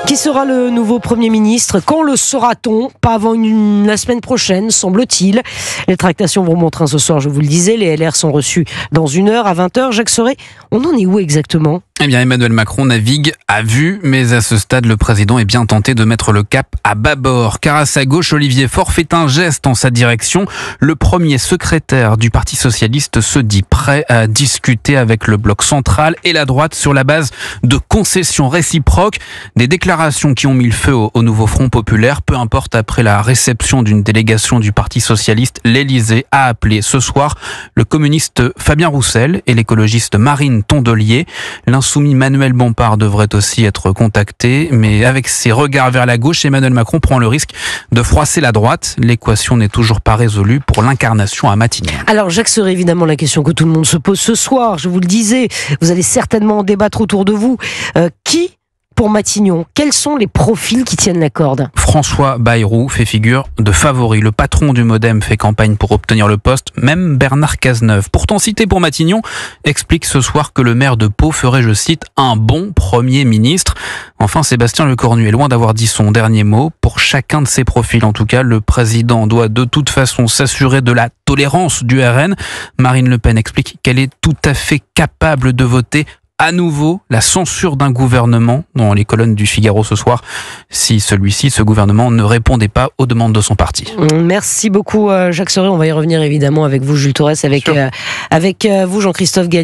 Qui sera le nouveau Premier ministre? Quand le saura-t-on? Pas avant la semaine prochaine, semble-t-il. Les tractations vont mon train ce soir, je vous le disais. Les LR sont reçus dans 1 heure, à 20h. Jacques Soré, on en est où exactement? Eh bien, Emmanuel Macron navigue à vue, mais à ce stade, le président est bien tenté de mettre le cap à bâbord. Car à sa gauche, Olivier Faure fait un geste en sa direction. Le premier secrétaire du Parti socialiste se dit prêt à discuter avec le bloc central et la droite sur la base de concessions réciproques. Des déclarations qui ont mis le feu au nouveau Front populaire. Peu importe, après la réception d'une délégation du Parti socialiste, l'Élysée a appelé ce soir le communiste Fabien Roussel et l'écologiste Marine Tondelier. L'insoumis Manuel Bompard devrait aussi être contacté, mais avec ses regards vers la gauche, Emmanuel Macron prend le risque de froisser la droite. L'équation n'est toujours pas résolue pour l'incarnation à Matignon. Alors Jacques Soré, évidemment la question que tout le monde se pose ce soir, je vous le disais, vous allez certainement en débattre autour de vous. Qui pour Matignon? Quels sont les profils qui tiennent la corde? François Bayrou fait figure de favori. Le patron du Modem fait campagne pour obtenir le poste. Même Bernard Cazeneuve, pourtant cité pour Matignon, explique ce soir que le maire de Pau ferait, je cite, un bon Premier ministre. Enfin, Sébastien Lecornu est loin d'avoir dit son dernier mot. Pour chacun de ces profils, en tout cas, le président doit de toute façon s'assurer de la tolérance du RN. Marine Le Pen explique qu'elle est tout à fait capable de voter à nouveau la censure d'un gouvernement dans les colonnes du Figaro ce soir, si ce gouvernement ne répondait pas aux demandes de son parti. Merci beaucoup Jacques Soré, on va y revenir évidemment avec vous Jules Torres, avec vous Jean-Christophe Galli.